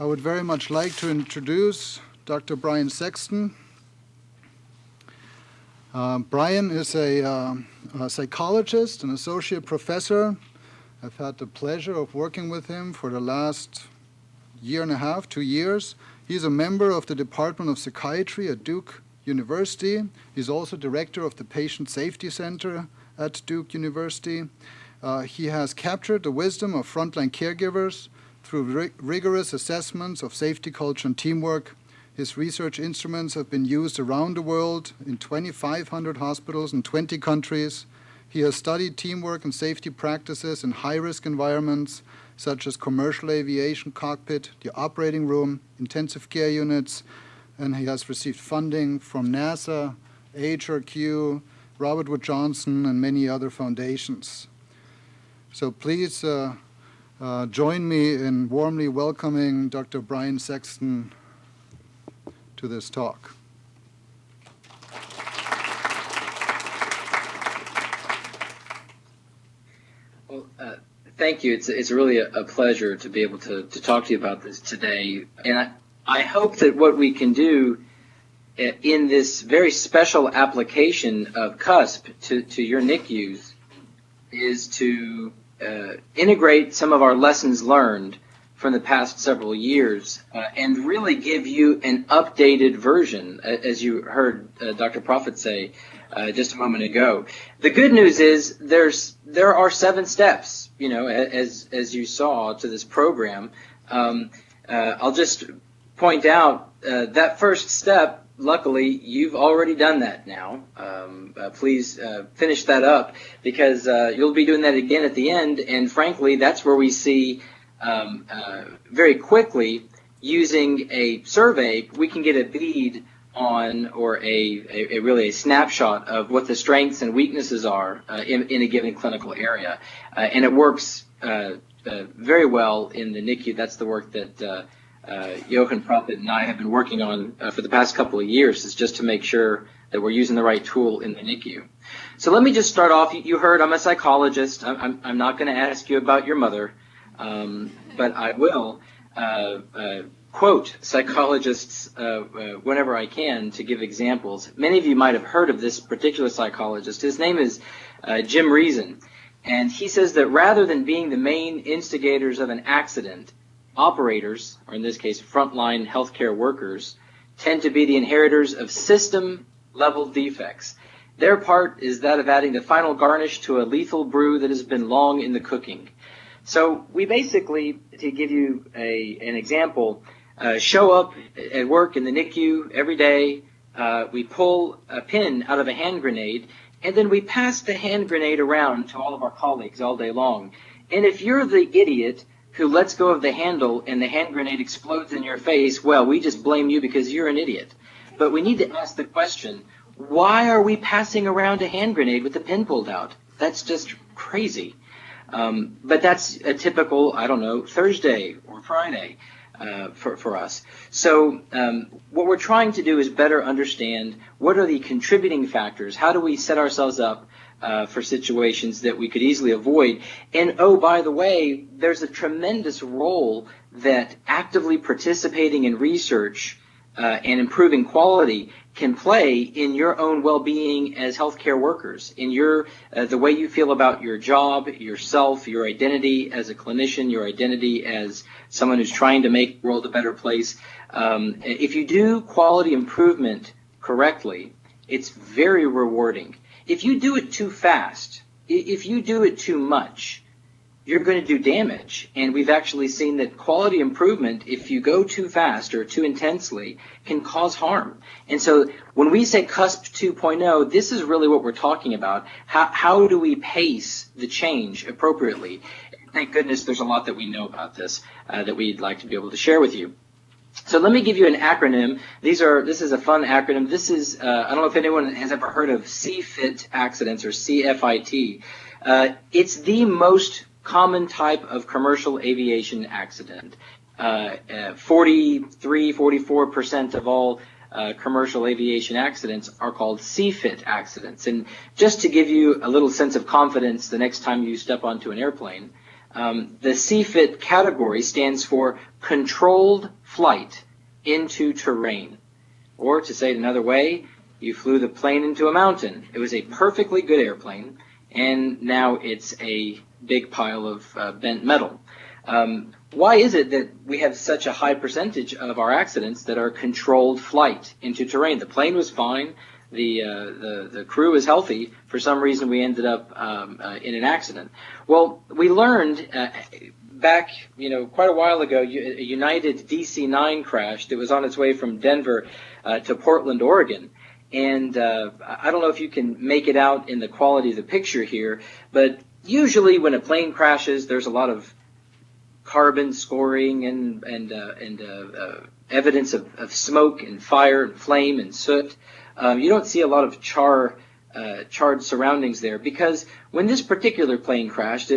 I would very much like to introduce Dr. Bryan Sexton. Bryan is a psychologist, an associate professor. I've had the pleasure of working with him for the last year and a half, 2 years. He's a member of the Department of Psychiatry at Duke University. He's also director of the Patient Safety Center at Duke University. He has captured the wisdom of frontline caregivers through rigorous assessments of safety culture and teamwork. His research instruments have been used around the world in 2,500 hospitals in 20 countries. He has studied teamwork and safety practices in high-risk environments such as commercial aviation cockpit, the operating room, intensive care units, and he has received funding from NASA, RWJRCT, Robert Wood Johnson, and many other foundations. So please join me in warmly welcoming Dr. Bryan Sexton to this talk. Well, thank you. It's really a pleasure to be able to talk to you about this today. And I hope that what we can do in this very special application of CUSP to your NICUs is to integrate some of our lessons learned from the past several years and really give you an updated version, as you heard Dr. Prophet say just a moment ago. The good news is there are 7 steps, you know, as you saw to this program. I'll just point out that first step, luckily, you've already done that now. Please finish that up because you'll be doing that again at the end. And frankly, that's where we see very quickly, using a survey, we can get a bead on or really a snapshot of what the strengths and weaknesses are in a given clinical area. And it works very well in the NICU. That's the work that Jochen Prophet and I have been working on for the past couple of years, is just to make sure that we're using the right tool in the NICU. So let me just start off. You heard I'm a psychologist. I'm not going to ask you about your mother, but I will quote psychologists whenever I can to give examples. Many of you might have heard of this particular psychologist. His name is Jim Reason, and he says that rather than being the main instigators of an accident, operators, or in this case frontline healthcare workers, tend to be the inheritors of system-level defects. Their part is that of adding the final garnish to a lethal brew that has been long in the cooking. So we basically, to give you an example, show up at work in the NICU every day, we pull a pin out of a hand grenade, and then we pass the hand grenade around to all of our colleagues all day long. And if you're the idiot who lets go of the handle and the hand grenade explodes in your face, well, we just blame you because you're an idiot. But we need to ask the question, why are we passing around a hand grenade with the pin pulled out? That's just crazy. But that's a typical, I don't know, Thursday or Friday for us. So what we're trying to do is better understand what are the contributing factors. How do we set ourselves up for situations that we could easily avoid? And oh, by the way, there's a tremendous role that actively participating in research and improving quality can play in your own well-being as healthcare workers, in your the way you feel about your job, yourself, your identity as a clinician, your identity as someone who's trying to make the world a better place. If you do quality improvement correctly, it's very rewarding. If you do it too fast, if you do it too much, you're going to do damage. And we've actually seen that quality improvement, if you go too fast or too intensely, can cause harm. And so when we say CUSP 2.0, this is really what we're talking about. How do we pace the change appropriately? Thank goodness there's a lot that we know about this that we'd like to be able to share with you. So let me give you an acronym. This is a fun acronym. This is, I don't know if anyone has ever heard of CFIT accidents or CFIT. It's the most common type of commercial aviation accident. 44% of all commercial aviation accidents are called CFIT accidents. And just to give you a little sense of confidence the next time you step onto an airplane, The CFIT category stands for controlled flight into terrain. Or to say it another way, you flew the plane into a mountain. It was a perfectly good airplane, and now it's a big pile of bent metal. Why is it that we have such a high percentage of our accidents that are controlled flight into terrain? The plane was fine. The crew was healthy. For some reason, we ended up in an accident. Well, we learned back, quite a while ago, a United DC-9 crashed. It was on its way from Denver to Portland, Oregon. And I don't know if you can make it out in the quality of the picture here, but usually when a plane crashes, there's a lot of carbon scoring and evidence of smoke and fire and flame and soot. You don't see a lot of charred surroundings there, because when this particular plane crashed,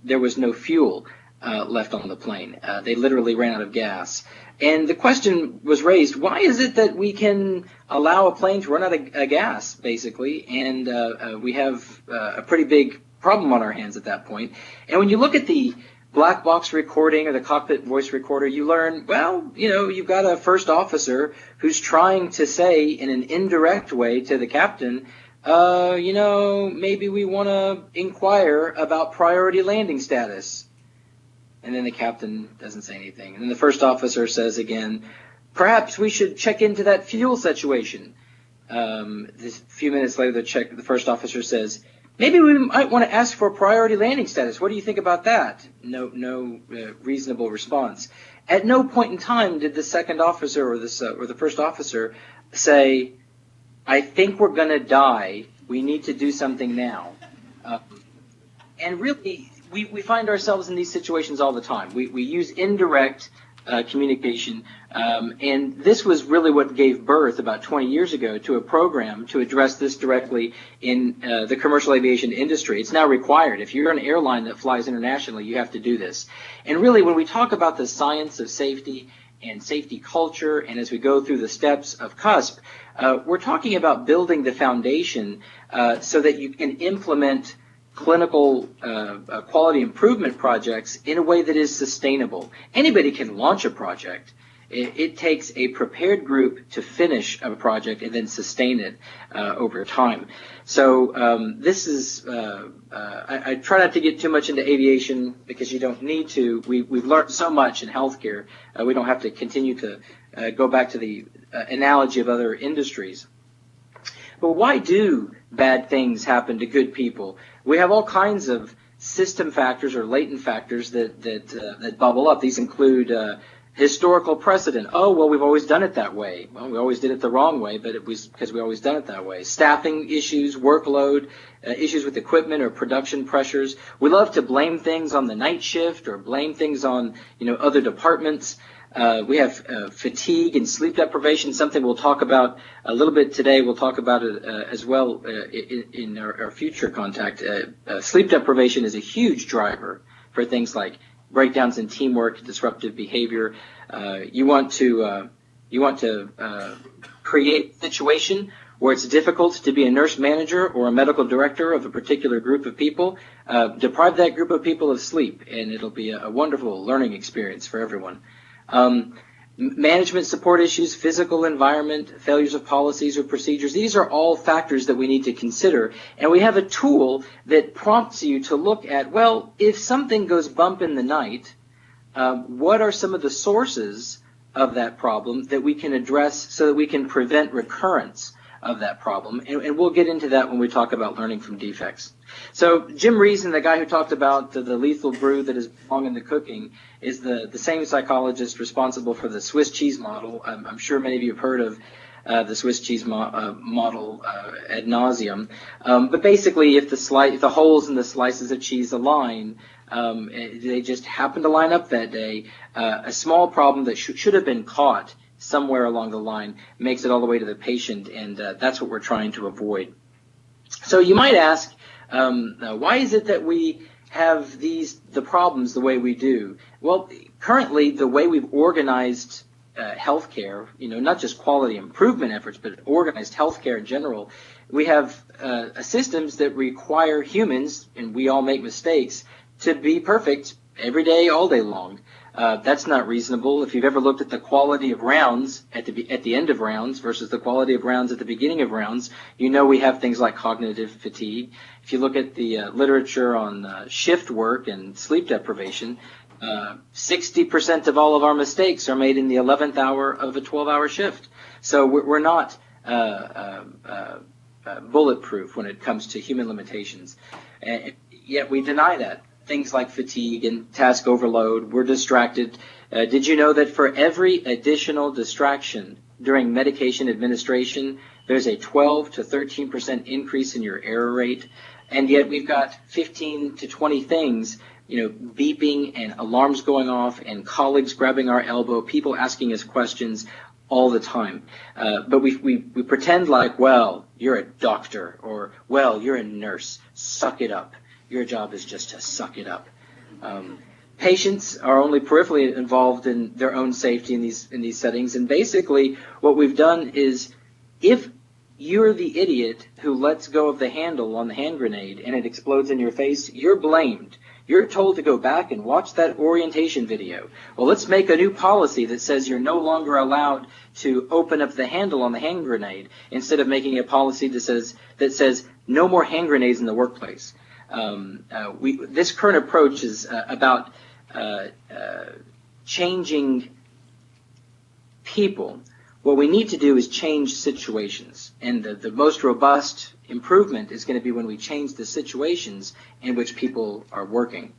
there was no fuel left on the plane. They literally ran out of gas. And the question was raised, why is it that we can allow a plane to run out of gas, basically, and we have a pretty big problem on our hands at that point? And when you look at the black box recording or the cockpit voice recorder, you learn, well, you've got a first officer who's trying to say in an indirect way to the captain, maybe we want to inquire about priority landing status. And then the captain doesn't say anything. And then the first officer says again, perhaps we should check into that fuel situation. A few minutes later, the first officer says, maybe we might want to ask for priority landing status. What do you think about that? No reasonable response. At no point in time did the second officer or the first officer say, I think we're going to die. We need to do something now. And really, we find ourselves in these situations all the time. We use indirect communication, and this was really what gave birth about 20 years ago to a program to address this directly in the commercial aviation industry. It's now required. If you're an airline that flies internationally, you have to do this. And really, when we talk about the science of safety and safety culture, and as we go through the steps of CUSP, we're talking about building the foundation so that you can implement clinical quality improvement projects in a way that is sustainable. Anybody can launch a project. It takes a prepared group to finish a project and then sustain it over time. So this is, I try not to get too much into aviation because you don't need to. We've learned so much in healthcare. We don't have to continue to go back to the analogy of other industries. But why do bad things happen to good people? We have all kinds of system factors or latent factors that bubble up. These include historical precedent. Oh, well, we've always done it that way. Well, we always did it the wrong way, but it was because we always done it that way. Staffing issues, workload, issues with equipment or production pressures. We love to blame things on the night shift or blame things on, other departments. We have fatigue and sleep deprivation, something we'll talk about a little bit today. We'll talk about it as well in our future contact. Sleep deprivation is a huge driver for things like breakdowns in teamwork, disruptive behavior. You want to create a situation where it's difficult to be a nurse manager or a medical director of a particular group of people. Deprive that group of people of sleep, and it'll be a wonderful learning experience for everyone. Management support issues, physical environment, failures of policies or procedures, these are all factors that we need to consider. And we have a tool that prompts you to look at, well, if something goes bump in the night, what are some of the sources of that problem that we can address so that we can prevent recurrence of that problem? And we'll get into that when we talk about learning from defects. So Jim Reason, the guy who talked about the lethal brew that is long in the cooking, is the same psychologist responsible for the Swiss cheese model. I'm sure many of you have heard of the Swiss cheese model ad nauseum. But basically, if the holes in the slices of cheese align, they just happen to line up that day, a small problem that should have been caught somewhere along the line makes it all the way to the patient, and that's what we're trying to avoid. So you might ask, why is it that we have the problems the way we do? Well, currently the way we've organized healthcare, not just quality improvement efforts, but organized healthcare in general, we have systems that require humans, and we all make mistakes, to be perfect every day, all day long. That's not reasonable. If you've ever looked at the quality of rounds at the end of rounds versus the quality of rounds at the beginning of rounds, you know we have things like cognitive fatigue. If you look at the literature on shift work and sleep deprivation, 60% of all of our mistakes are made in the 11th hour of a 12-hour shift. So we're not bulletproof when it comes to human limitations. And yet we deny that. Things like fatigue and task overload, we're distracted. Did you know that for every additional distraction during medication administration, there's a 12 to 13% increase in your error rate? And yet we've got 15 to 20 things, beeping and alarms going off and colleagues grabbing our elbow, people asking us questions all the time. But we pretend like, well, you're a doctor, or, well, you're a nurse. Suck it up. Your job is just to suck it up. Patients are only peripherally involved in their own safety in these settings. And basically what we've done is, if you're the idiot who lets go of the handle on the hand grenade and it explodes in your face, you're blamed. You're told to go back and watch that orientation video. Well, let's make a new policy that says you're no longer allowed to open up the handle on the hand grenade, instead of making a policy that says no more hand grenades in the workplace. This current approach is about changing people. What we need to do is change situations, and the most robust improvement is going to be when we change the situations in which people are working.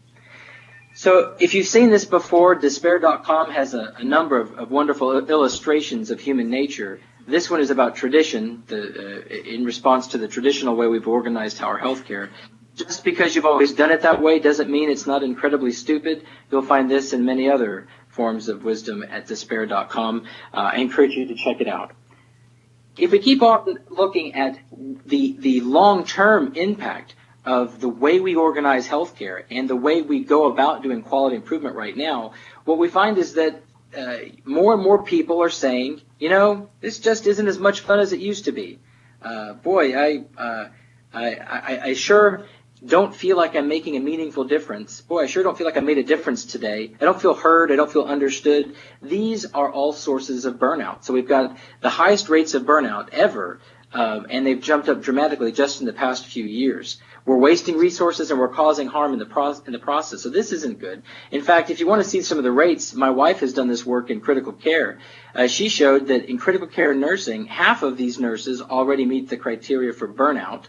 So if you've seen this before, despair.com has a number of wonderful illustrations of human nature. This one is about tradition, in response to the traditional way we've organized our healthcare. Just because you've always done it that way doesn't mean it's not incredibly stupid. You'll find this and many other forms of wisdom at despair.com. I encourage you to check it out. If we keep on looking at the long-term impact of the way we organize healthcare and the way we go about doing quality improvement right now, what we find is that more and more people are saying, this just isn't as much fun as it used to be. Boy, I sure don't feel like I'm making a meaningful difference. Boy, I sure don't feel like I made a difference today. I don't feel heard. I don't feel understood. These are all sources of burnout. So we've got the highest rates of burnout ever, and they've jumped up dramatically just in the past few years. We're wasting resources and we're causing harm in the process. So this isn't good. In fact, if you want to see some of the rates, my wife has done this work in critical care. She showed that in critical care nursing, half of these nurses already meet the criteria for burnout.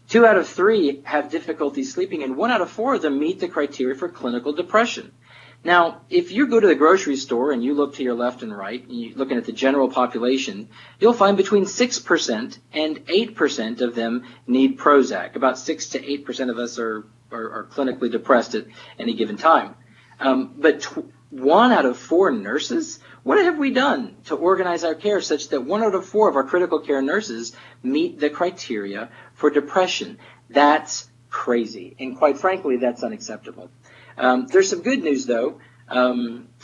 2 out of 3 have difficulty sleeping, and 1 out of 4 of them meet the criteria for clinical depression. Now, if you go to the grocery store and you look to your left and right, and you're looking at the general population, you'll find between 6% and 8% of them need Prozac. About 6 to 8% of us are clinically depressed at any given time. But 1 out of 4 nurses? What have we done to organize our care such that 1 out of 4 of our critical care nurses meet the criteria for depression? That's crazy. And quite frankly, that's unacceptable. There's some good news, though.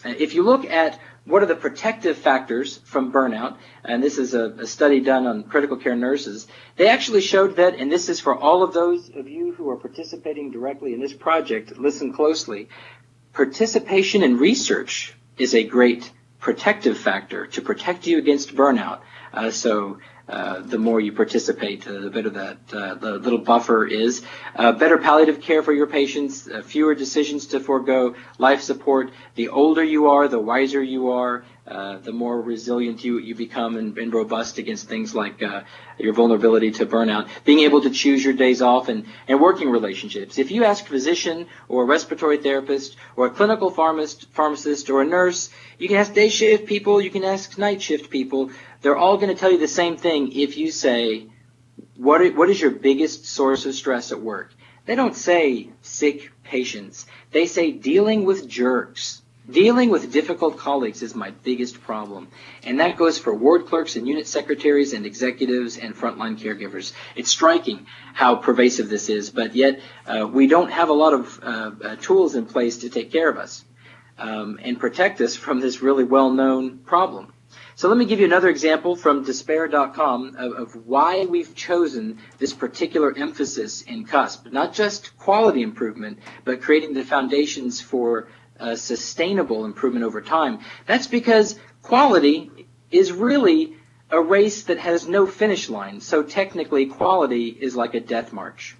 If you look at what are the protective factors from burnout, and this is a study done on critical care nurses, they actually showed that, and this is for all of those of you who are participating directly in this project, listen closely, participation in research is a great protective factor to protect you against burnout. So the more you participate, the better that the little buffer is. Better palliative care for your patients, fewer decisions to forego life support. The older you are, the wiser you are, the more resilient you become and robust against things like your vulnerability to burnout. Being able to choose your days off and working relationships. If you ask a physician or a respiratory therapist or a clinical pharmacist or a nurse, you can ask day shift people, you can ask night shift people. They're all going to tell you the same thing if you say, what is your biggest source of stress at work? They don't say sick patients. They say dealing with jerks. Dealing with difficult colleagues is my biggest problem. And that goes for ward clerks and unit secretaries and executives and frontline caregivers. It's striking how pervasive this is, but yet we don't have a lot of tools in place to take care of us and protect us from this really well-known problem. So let me give you another example from despair.com of why we've chosen this particular emphasis in CUSP. Not just quality improvement, but creating the foundations for sustainable improvement over time. That's because quality is really a race that has no finish line. So technically, quality is like a death march.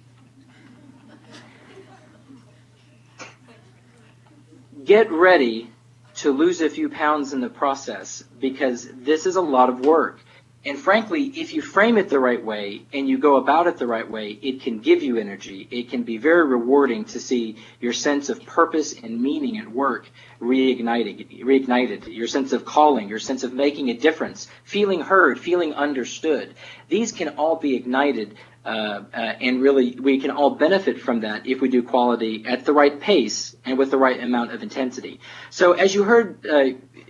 Get ready to lose a few pounds in the process, because this is a lot of work. And frankly, if you frame it the right way and you go about it the right way, it can give you energy. It can be very rewarding to see your sense of purpose and meaning at work reignited, your sense of calling, your sense of making a difference, feeling heard, feeling understood. These can all be ignited, and really we can all benefit from that if we do quality at the right pace and with the right amount of intensity. So as you heard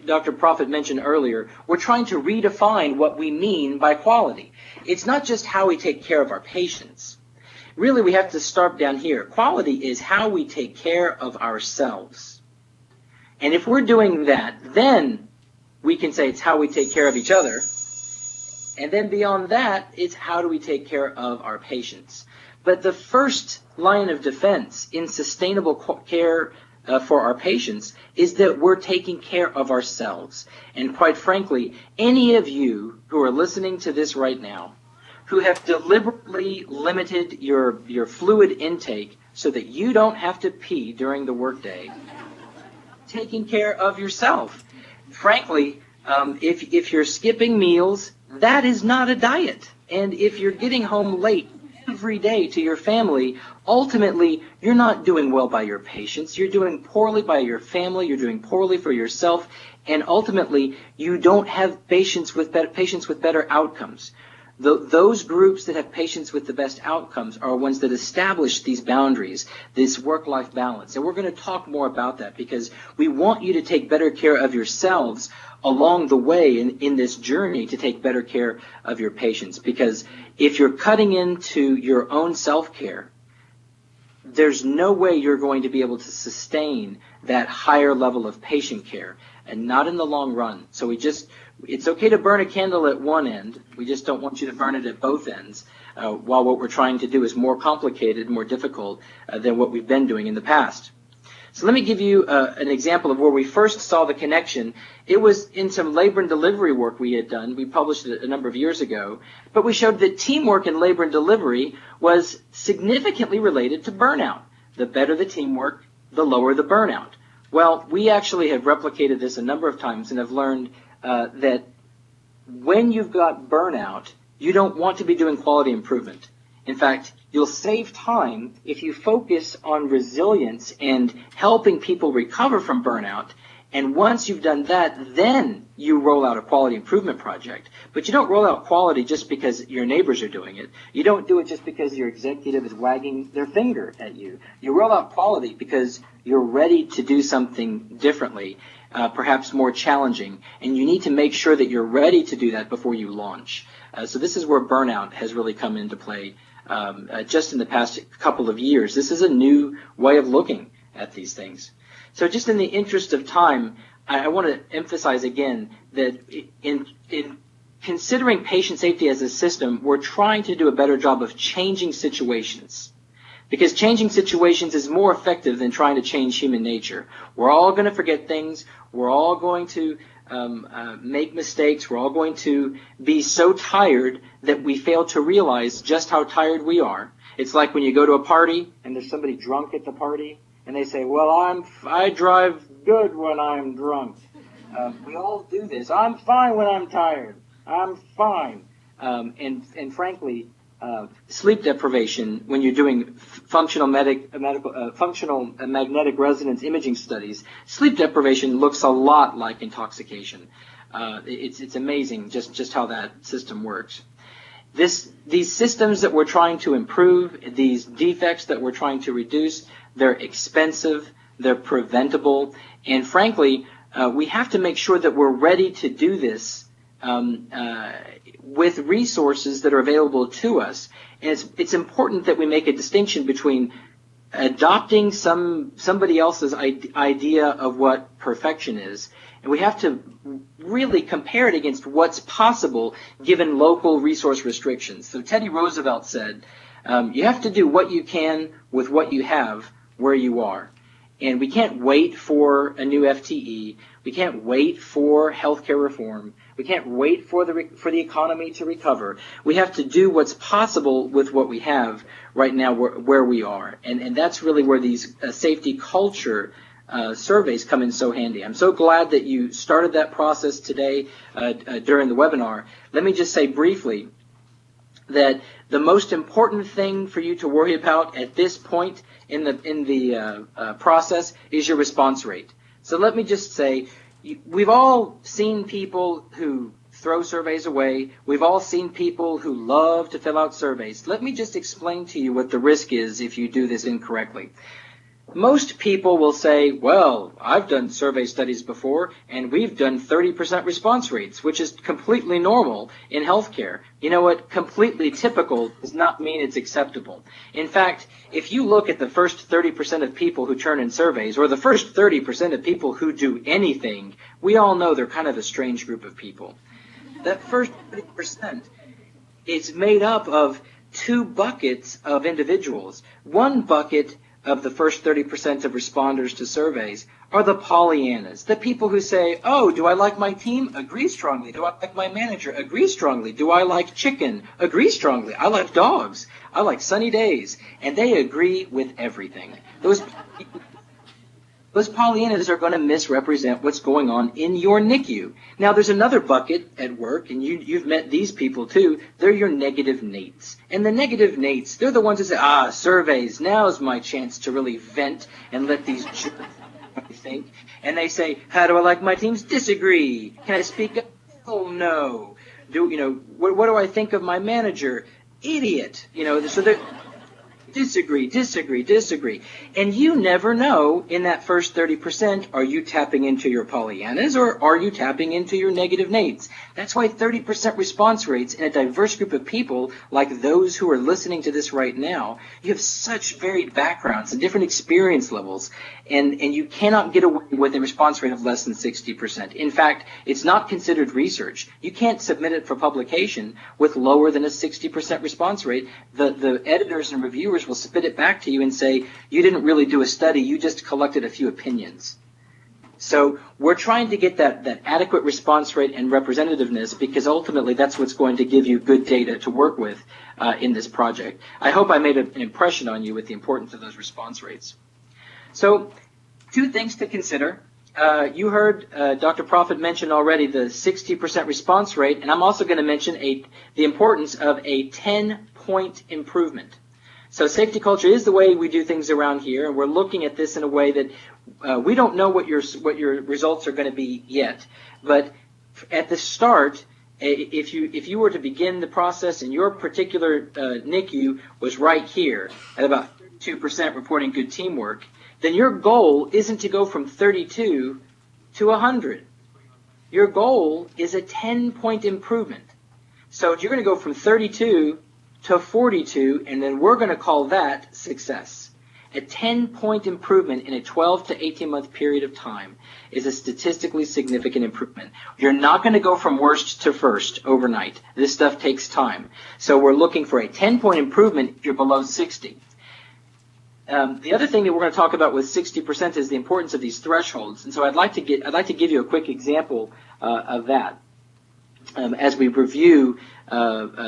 Dr. Prophet mentioned earlier, we're trying to redefine what we mean by quality. It's not just how we take care of our patients. Really, we have to start down here. Quality is how we take care of ourselves. And if we're doing that, then we can say it's how we take care of each other. And then beyond that, it's how do we take care of our patients. But the first line of defense in sustainable care for our patients is that we're taking care of ourselves. And quite frankly, any of you who are listening to this right now, who have deliberately limited your fluid intake so that you don't have to pee during the workday, taking care of yourself. Frankly, if you're skipping meals, that is not a diet. And if you're getting home late every day to your family, ultimately, you're not doing well by your patients. You're doing poorly by your family. You're doing poorly for yourself. And ultimately, you don't have patients with better outcomes. Those groups that have patients with the best outcomes are ones that establish these boundaries, this work-life balance. And we're going to talk more about that because we want you to take better care of yourselves along the way in this journey to take better care of your patients. Because if you're cutting into your own self-care, there's no way you're going to be able to sustain that higher level of patient care, and not in the long run. So it's okay to burn a candle at one end. We just don't want you to burn it at both ends, while what we're trying to do is more complicated, more difficult than what we've been doing in the past. So let me give you an example of where we first saw the connection. It was in some labor and delivery work we had done. We published it a number of years ago, but we showed that teamwork in labor and delivery was significantly related to burnout. The better the teamwork, the lower the burnout. Well, we actually have replicated this a number of times and have learned that when you've got burnout, you don't want to be doing quality improvement. In fact, you'll save time if you focus on resilience and helping people recover from burnout. And once you've done that, then you roll out a quality improvement project. But you don't roll out quality just because your neighbors are doing it. You don't do it just because your executive is wagging their finger at you. You roll out quality because you're ready to do something differently, perhaps more challenging. And you need to make sure that you're ready to do that before you launch. So this is where burnout has really come into play just in the past couple of years. This is a new way of looking at these things. So just in the interest of time, I want to emphasize again that in considering patient safety as a system, we're trying to do a better job of changing situations. Because changing situations is more effective than trying to change human nature. We're all going to forget things. We're all going to make mistakes. We're all going to be so tired that we fail to realize just how tired we are. It's like when you go to a party and there's somebody drunk at the party and they say, well, I drive good when I'm drunk. We all do this. I'm fine when I'm tired. I'm fine. And frankly, sleep deprivation, when you're doing functional magnetic resonance imaging studies, sleep deprivation looks a lot like intoxication. It's amazing just how that system works. These systems that we're trying to improve, these defects that we're trying to reduce, they're expensive, they're preventable, and frankly, we have to make sure that we're ready to do this with resources that are available to us. And it's important that we make a distinction between adopting somebody else's idea of what perfection is, and we have to really compare it against what's possible given local resource restrictions. So Teddy Roosevelt said, you have to do what you can with what you have where you are. And we can't wait for a new FTE. We can't wait for healthcare reform. We can't wait for the economy to recover. We have to do what's possible with what we have right now where we are. And that's really where these safety culture surveys come in so handy. I'm so glad that you started that process today during the webinar. Let me just say briefly that the most important thing for you to worry about at this point in the process is your response rate. So let me just say, we've all seen people who throw surveys away. We've all seen people who love to fill out surveys. Let me just explain to you what the risk is if you do this incorrectly. Most people will say, well, I've done survey studies before, and we've done 30% response rates, which is completely normal in healthcare. You know what? Completely typical does not mean it's acceptable. In fact, if you look at the first 30% of people who turn in surveys, or the first 30% of people who do anything, we all know they're kind of a strange group of people. That first 30% is made up of two buckets of individuals. One bucket of the first 30% of responders to surveys are the Pollyannas, the people who say, oh, do I like my team? Agree strongly. Do I like my manager? Agree strongly. Do I like chicken? Agree strongly. I like dogs. I like sunny days. And they agree with everything. Those Pollyannas are going to misrepresent what's going on in your NICU. Now, there's another bucket at work, and you've met these people too. They're your negative Nates. And the negative Nates, they're the ones that say, surveys, now's my chance to really vent and let these jerks think. And they say, how do I like my teams? Disagree. Can I speak up? Oh, no. What do I think of my manager? Idiot. So they're... Disagree. And you never know in that first 30%, are you tapping into your Pollyannas or are you tapping into your negative Nates? That's why 30% response rates in a diverse group of people like those who are listening to this right now, you have such varied backgrounds and different experience levels, and you cannot get away with a response rate of less than 60%. In fact, it's not considered research. You can't submit it for publication with lower than a 60% response rate. The editors and reviewers will spit it back to you and say, you didn't really do a study, you just collected a few opinions. So we're trying to get that adequate response rate and representativeness because ultimately that's what's going to give you good data to work with in this project. I hope I made an impression on you with the importance of those response rates. So two things to consider. You heard Dr. Prophet mention already the 60% response rate, and I'm also going to mention the importance of a 10-point improvement. So safety culture is the way we do things around here, and we're looking at this in a way that we don't know what your results are going to be yet. But at the start, if you were to begin the process and your particular NICU was right here at about 2% reporting good teamwork, then your goal isn't to go from 32 to 100. Your goal is a 10-point improvement. So you're going to go from 32 to 42, and then we're going to call that success. A 10-point improvement in a 12 to 18-month period of time is a statistically significant improvement. You're not going to go from worst to first overnight. This stuff takes time. So we're looking for a 10-point improvement if you're below 60. The other thing that we're going to talk about with 60% is the importance of these thresholds. And so I'd like to give you a quick example of that as we review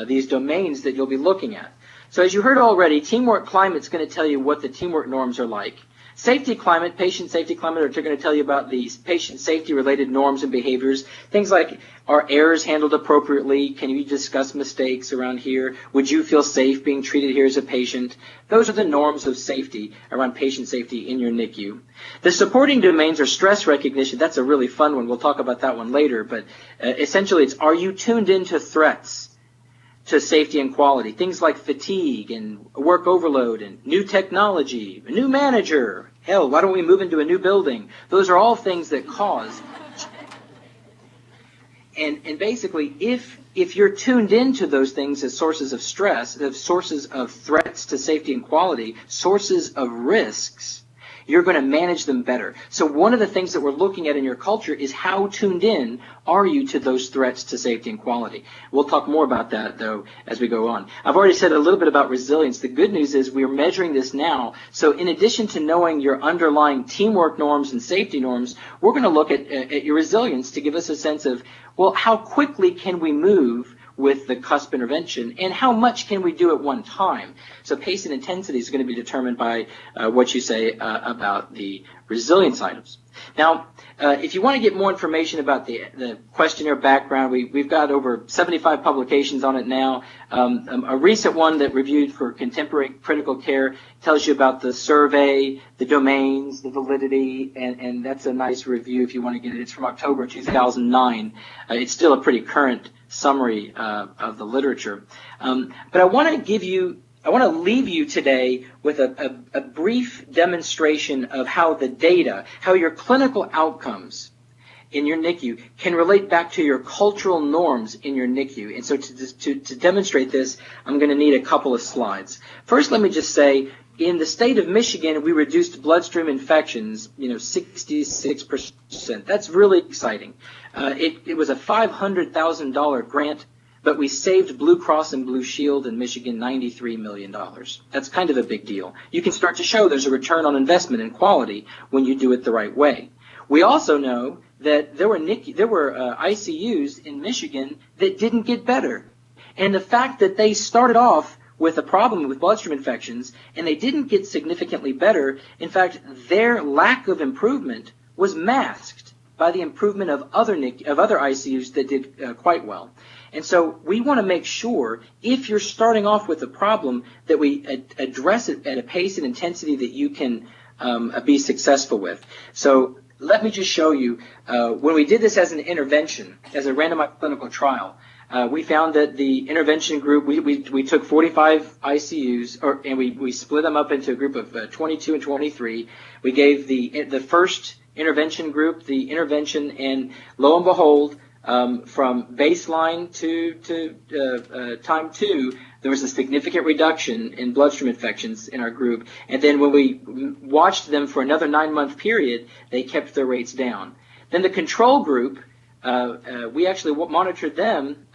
these domains that you'll be looking at. So as you heard already, teamwork climate is going to tell you what the teamwork norms are like. Safety climate, patient safety climate, are going to tell you about the patient safety related norms and behaviors. Things like, are errors handled appropriately? Can you discuss mistakes around here? Would you feel safe being treated here as a patient? Those are the norms of safety around patient safety in your NICU. The supporting domains are stress recognition. That's a really fun one. We'll talk about that one later. But essentially it's, are you tuned into threats to safety and quality? Things like fatigue and work overload and new technology, a new manager. Hell, why don't we move into a new building? Those are all things that cause. And basically, if you're tuned into those things as sources of stress, as sources of threats to safety and quality, sources of risks, you're going to manage them better. So one of the things that we're looking at in your culture is how tuned in are you to those threats to safety and quality. We'll talk more about that, though, as we go on. I've already said a little bit about resilience. The good news is we're measuring this now. So in addition to knowing your underlying teamwork norms and safety norms, we're going to look at your resilience to give us a sense of, well, how quickly can we move with the CUSP intervention, and how much can we do at one time? So pace and intensity is going to be determined by what you say about the resilience items. Now, if you want to get more information about the questionnaire background, we've got over 75 publications on it now. A recent one that reviewed for contemporary critical care tells you about the survey, the domains, the validity, and that's a nice review if you want to get it. It's from October 2009. It's still a pretty current summary of the literature. But I want to leave you today with a brief demonstration of how the data, how your clinical outcomes in your NICU can relate back to your cultural norms in your NICU. And so to demonstrate this, I'm going to need a couple of slides. First, let me just say, in the state of Michigan, we reduced bloodstream infections, 66%. That's really exciting. It was a $500,000 grant, but we saved Blue Cross and Blue Shield in Michigan $93 million. That's kind of a big deal. You can start to show there's a return on investment in quality when you do it the right way. We also know that there were ICUs in Michigan that didn't get better. And the fact that they started off with a problem with bloodstream infections and they didn't get significantly better, in fact, their lack of improvement was masked by the improvement of other ICUs that did quite well. And so we want to make sure, if you're starting off with a problem, that we address it at a pace and intensity that you can be successful with. So let me just show you, when we did this as an intervention, as a randomized clinical trial, we found that the intervention group, we took 45 ICUs, and we split them up into a group of 22 and 23. We gave the first intervention group the intervention, and lo and behold, from baseline to time 2, there was a significant reduction in bloodstream infections in our group. And then when we watched them for another 9-month period, they kept their rates down. Then the control group, we actually monitored them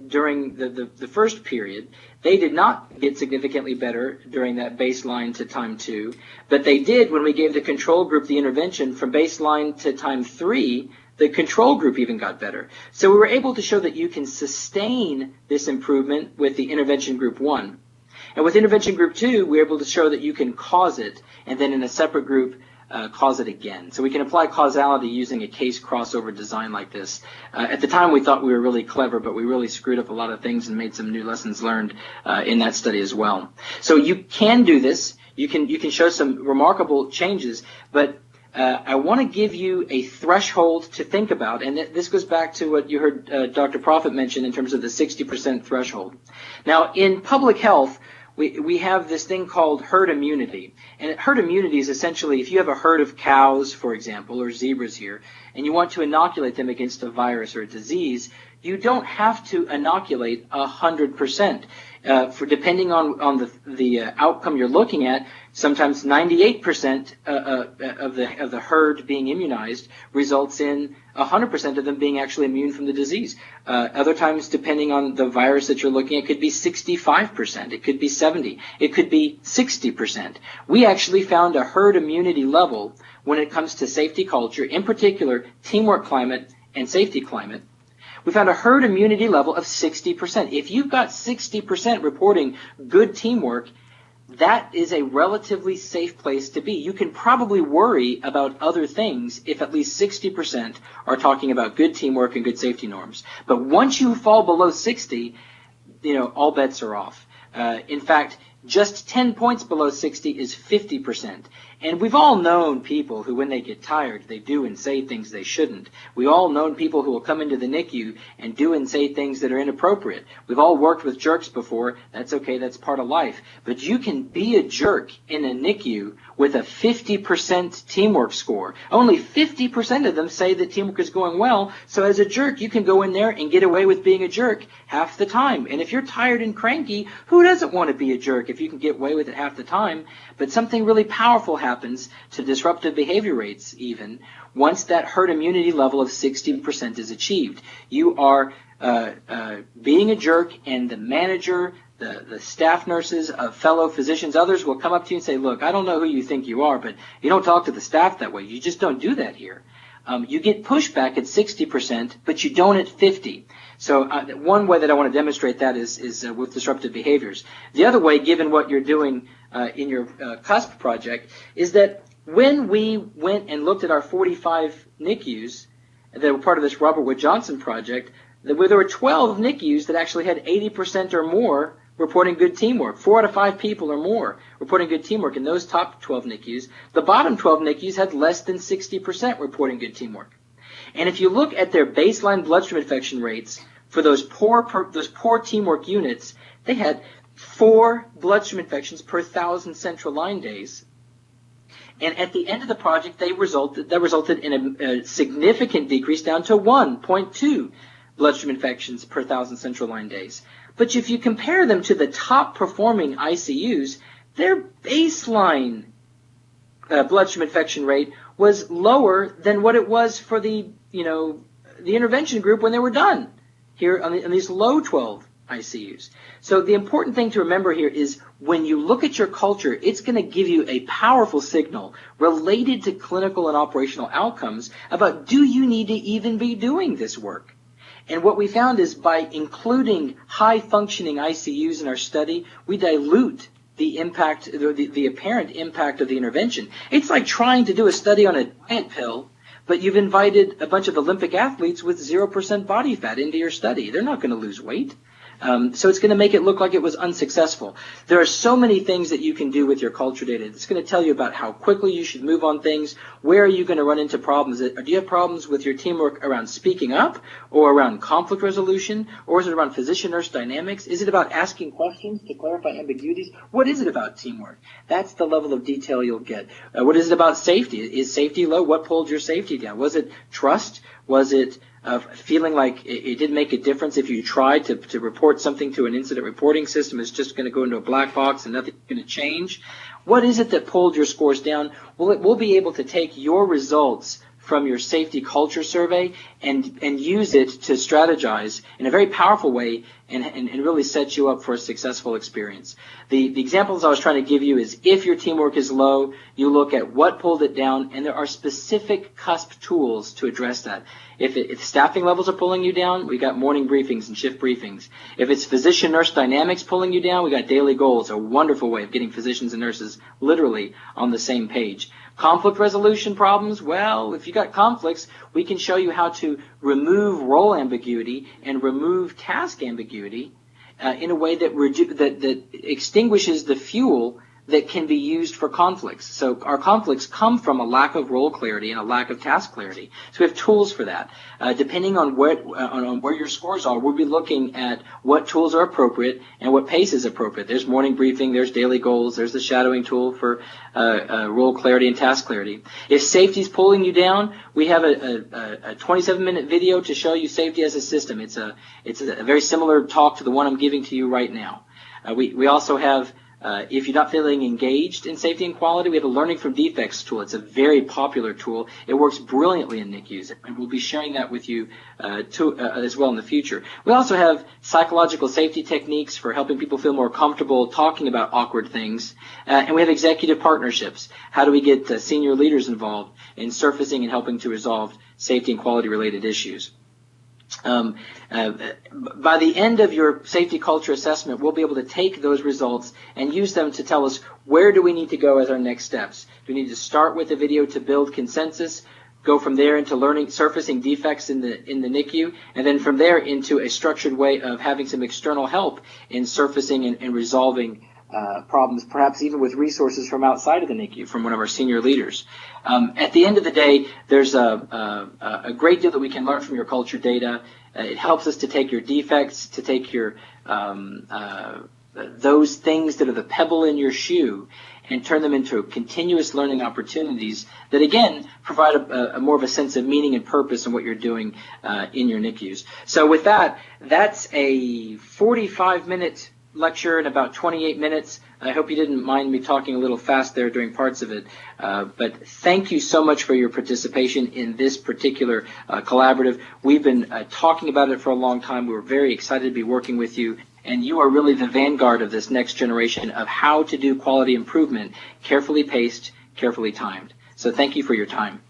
during the first period. They did not get significantly better during that baseline to time 2, but they did when we gave the control group the intervention from baseline to time 3. The control group even got better. So we were able to show that you can sustain this improvement with the intervention group 1. And with intervention group 2, we were able to show that you can cause it, and then in a separate group, cause it again. So we can apply causality using a case crossover design like this. At the time, we thought we were really clever, but we really screwed up a lot of things and made some new lessons learned in that study as well. So you can do this. You can show some remarkable changes, but I want to give you a threshold to think about, and this goes back to what you heard Dr. Profit mention in terms of the 60% threshold. Now, in public health, we have this thing called herd immunity. And herd immunity is essentially if you have a herd of cows, for example, or zebras here, and you want to inoculate them against a virus or a disease, you don't have to inoculate 100%. Depending on the outcome you're looking at, sometimes 98% of the herd being immunized results in 100% of them being actually immune from the disease. Other times, depending on the virus that you're looking at, it could be 65%, it could be 70%, it could be 60%. We actually found a herd immunity level when it comes to safety culture, in particular teamwork climate and safety climate. We found a herd immunity level of 60%. If you've got 60% reporting good teamwork, that is a relatively safe place to be. You can probably worry about other things if at least 60% are talking about good teamwork and good safety norms. But once you fall below 60, all bets are off. In fact, Just 10 points below 60 is 50%. And we've all known people who, when they get tired, they do and say things they shouldn't. We've all known people who will come into the NICU and do and say things that are inappropriate. We've all worked with jerks before. That's okay. That's part of life. But you can be a jerk in a NICU with a 50% teamwork score. Only 50% of them say that teamwork is going well. So as a jerk, you can go in there and get away with being a jerk half the time. And if you're tired and cranky, who doesn't want to be a jerk if you can get away with it half the time? But something really powerful happens to disruptive behavior rates even once that herd immunity level of 60% is achieved. You are being a jerk, and the manager, the staff nurses, fellow physicians, others will come up to you and say, look, I don't know who you think you are, but you don't talk to the staff that way. You just don't do that here. You get pushback at 60%, but you don't at 50%. So one way that I want to demonstrate that is with disruptive behaviors. The other way, given what you're doing in your CUSP project, is that when we went and looked at our 45 NICUs that were part of this Robert Wood Johnson project, there were 12 NICUs that actually had 80% or more reporting good teamwork. 4 out of 5 people or more reporting good teamwork in those top 12 NICUs. The bottom 12 NICUs had less than 60% reporting good teamwork. And if you look at their baseline bloodstream infection rates for those poor teamwork units, they had 4 bloodstream infections per 1,000 central line days. And at the end of the project, that resulted in a significant decrease down to 1.2 bloodstream infections per 1,000 central line days. But if you compare them to the top performing ICUs, their baseline bloodstream infection rate was lower than what it was for the intervention group when they were done here on these low 12 ICUs. So the important thing to remember here is when you look at your culture, it's going to give you a powerful signal related to clinical and operational outcomes about, do you need to even be doing this work? And what we found is by including high-functioning ICUs in our study, we dilute the impact, the apparent impact of the intervention. It's like trying to do a study on a diet pill, but you've invited a bunch of Olympic athletes with 0% body fat into your study. They're not going to lose weight. So it's going to make it look like it was unsuccessful. There are so many things that you can do with your culture data. It's going to tell you about how quickly you should move on things. Where are you going to run into problems? Do you have problems with your teamwork around speaking up or around conflict resolution? Or is it around physician-nurse dynamics? Is it about asking questions to clarify ambiguities? What is it about teamwork? That's the level of detail you'll get. What is it about safety? Is safety low? What pulled your safety down? Was it trust? Was it feeling like it didn't make a difference if you tried to report something to an incident reporting system? It's just going to go into a black box and nothing's going to change. What is it that pulled your scores down? Well, we'll be able to take your results from your safety culture survey and use it to strategize in a very powerful way and really set you up for a successful experience. The examples I was trying to give you is if your teamwork is low, you look at what pulled it down, and there are specific CUSP tools to address that. If staffing levels are pulling you down, we got morning briefings and shift briefings. If it's physician-nurse dynamics pulling you down, we got daily goals, a wonderful way of getting physicians and nurses literally on the same page. Conflict resolution problems, well, if you got conflicts, we can show you how to remove role ambiguity and remove task ambiguity in a way that extinguishes the fuel that can be used for conflicts. So our conflicts come from a lack of role clarity and a lack of task clarity. So we have tools for that. Depending on where your scores are, we'll be looking at what tools are appropriate and what pace is appropriate. There's morning briefing, there's daily goals, there's the shadowing tool for role clarity and task clarity. If safety's pulling you down, we have a 27-minute video to show you safety as a system. It's a very similar talk to the one I'm giving to you right now. We also have if you're not feeling engaged in safety and quality, we have a learning from defects tool. It's a very popular tool. It works brilliantly in NICUs, and we'll be sharing that with you as well in the future. We also have psychological safety techniques for helping people feel more comfortable talking about awkward things. And we have executive partnerships. How do we get senior leaders involved in surfacing and helping to resolve safety and quality related issues? By the end of your safety culture assessment, we'll be able to take those results and use them to tell us where do we need to go as our next steps. Do we need to start with a video to build consensus, go from there into learning, surfacing defects in the NICU, and then from there into a structured way of having some external help in surfacing and resolving problems, perhaps even with resources from outside of the NICU, from one of our senior leaders. At the end of the day, there's a great deal that we can learn from your culture data. It helps us to take your defects, to take your those things that are the pebble in your shoe, and turn them into continuous learning opportunities that, again, provide a more of a sense of meaning and purpose in what you're doing in your NICUs. So with that, that's a 45-minute lecture in about 28 minutes. I hope you didn't mind me talking a little fast there during parts of it. But thank you so much for your participation in this particular collaborative. We've been talking about it for a long time. We're very excited to be working with you. And you are really the vanguard of this next generation of how to do quality improvement, carefully paced, carefully timed. So thank you for your time.